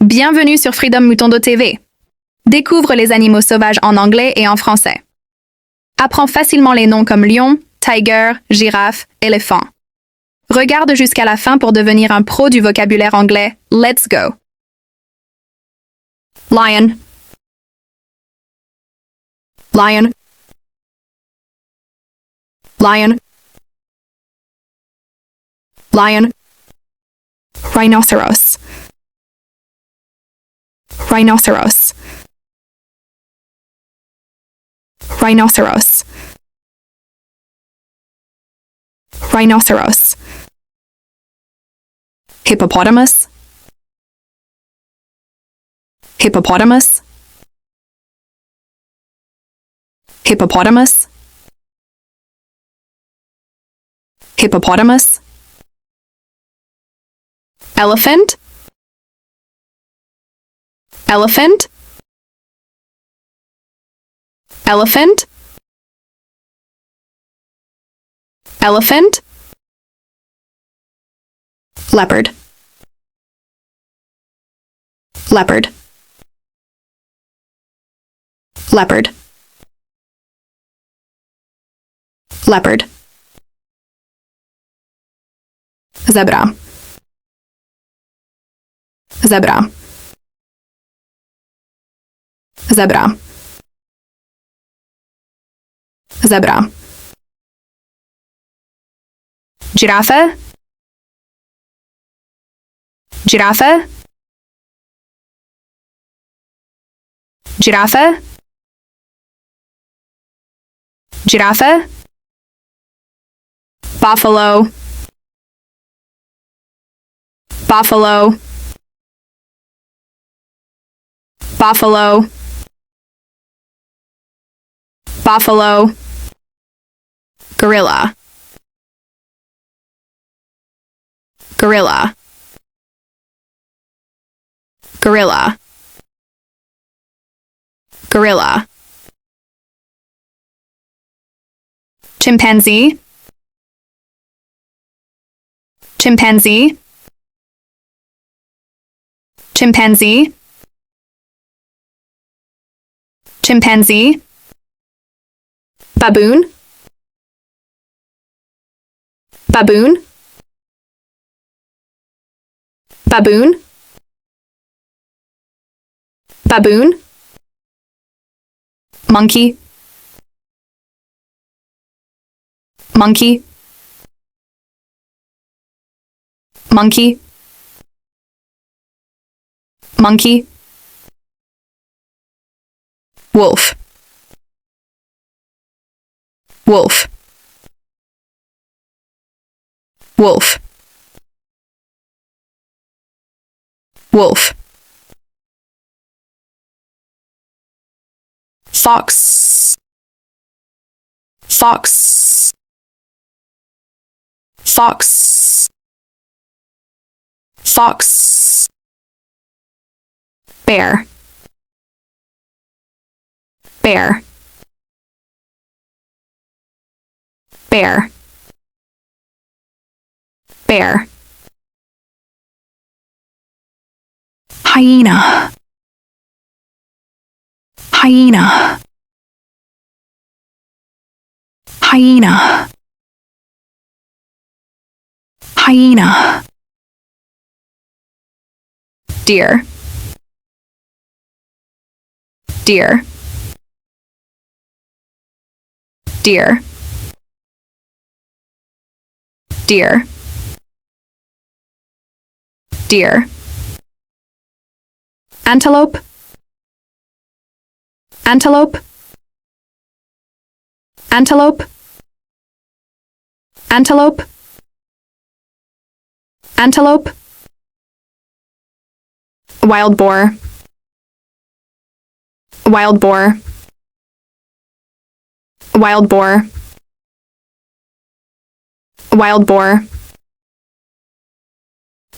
Bienvenue sur Freedom Mouton TV. Découvre les animaux sauvages en anglais et en français. Apprends facilement les noms comme lion, tiger, girafe, éléphant. Regarde jusqu'à la fin pour devenir un pro du vocabulaire anglais. Let's go. Lion. Lion. Lion. Lion. Rhinoceros. Rhinoceros. Rhinoceros. Rhinoceros. Hippopotamus. Hippopotamus. Hippopotamus. Hippopotamus. Elephant. Elephant. Elephant. Elephant. Leopard. Leopard. Leopard. Leopard. Zebra. Zebra. Zebra. Zebra. Giraffe. Giraffe. Giraffe. Giraffe. Buffalo. Buffalo. Buffalo. Buffalo. Gorilla. Gorilla. Gorilla. Gorilla. Chimpanzee. Chimpanzee. Chimpanzee. Chimpanzee. Baboon. Baboon. Baboon. Baboon. Monkey. Monkey. Monkey. Monkey. Wolf. Wolf. Wolf. Wolf. Fox. Fox. Fox. Fox. Bear. Bear. Bear. Bear. Hyena. Hyena. Hyena. Hyena. Deer. Deer. Deer. Deer. Deer. Antelope. Antelope. Antelope. Antelope. Antelope. Wild boar. Wild boar. Wild boar. Wild boar.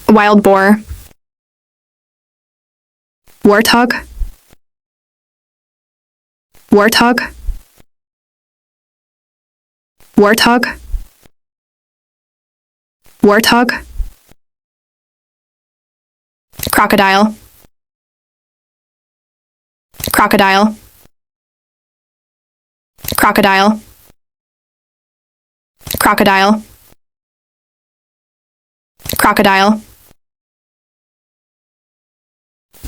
Wild boar. Warthog. Warthog. Warthog. Warthog. Crocodile. crocodile, crocodile, crocodile, crocodile,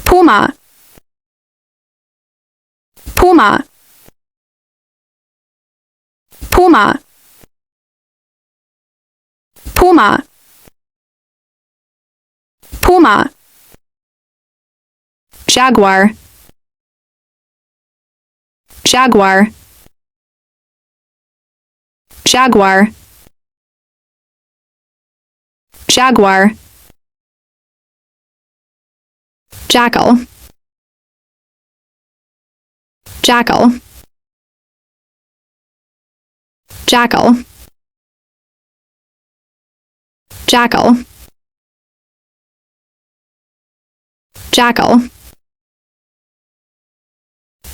puma, puma, puma, puma, puma, jaguar, jaguar, jaguar, jaguar, jackal, jackal, jackal, jackal, jackal,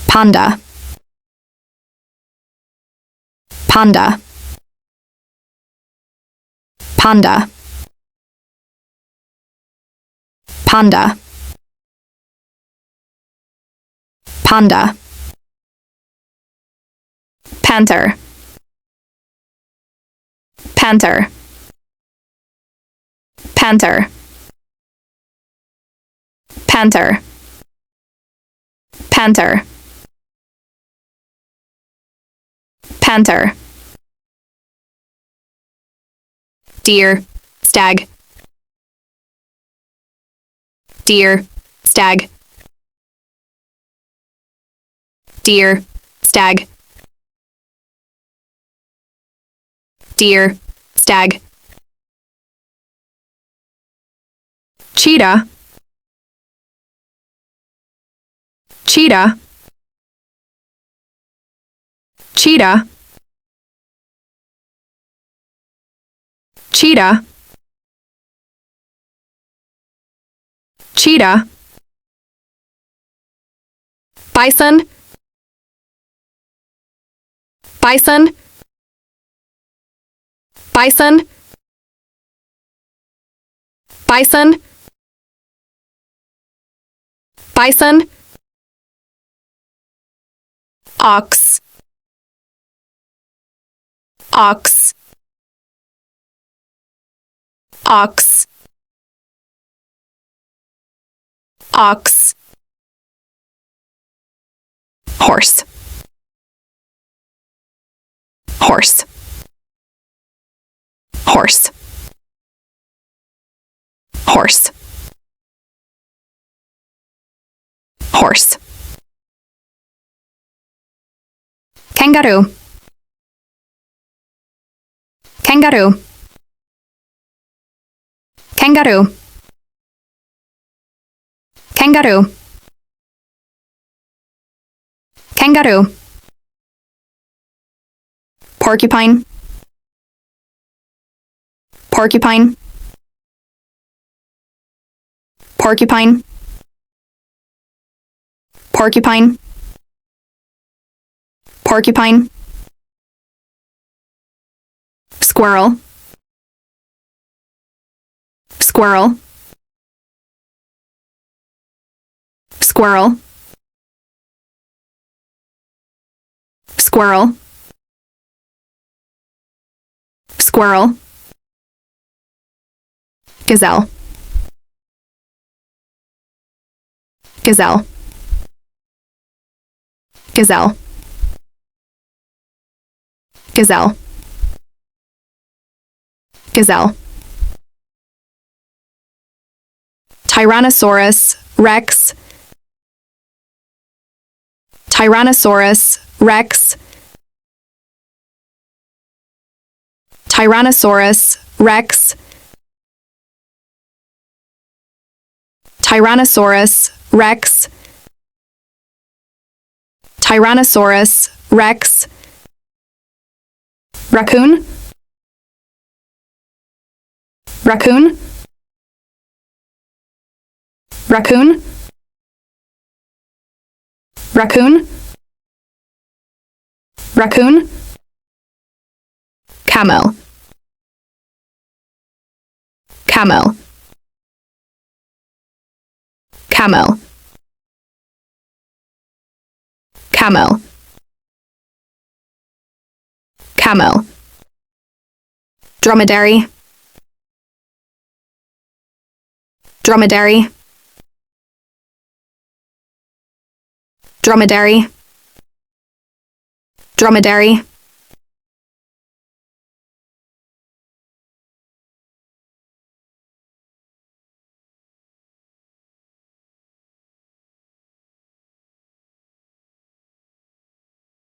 panda, panda, panda, panda, panda, panther, panther, panther, panther, panther, panther, deer, stag, deer, stag, deer, stag, deer, stag, cheetah, cheetah, cheetah, cheetah, cheetah, bison, bison, bison, bison, bison, ox, ox, ox, ox, horse, horse, horse, horse, horse, kangaroo, kangaroo, kangaroo, kangaroo, kangaroo, porcupine, porcupine, porcupine, porcupine, porcupine, squirrel, squirrel, squirrel, squirrel, squirrel, gazelle, gazelle, gazelle, gazelle, gazelle, Tyrannosaurus rex, Tyrannosaurus rex, Tyrannosaurus rex, Tyrannosaurus rex, Tyrannosaurus rex, raccoon, raccoon, raccoon, raccoon, raccoon, camel, camel, camel, Camel. Camel. Dromedary. Dromedary. Dromedary. Dromedary.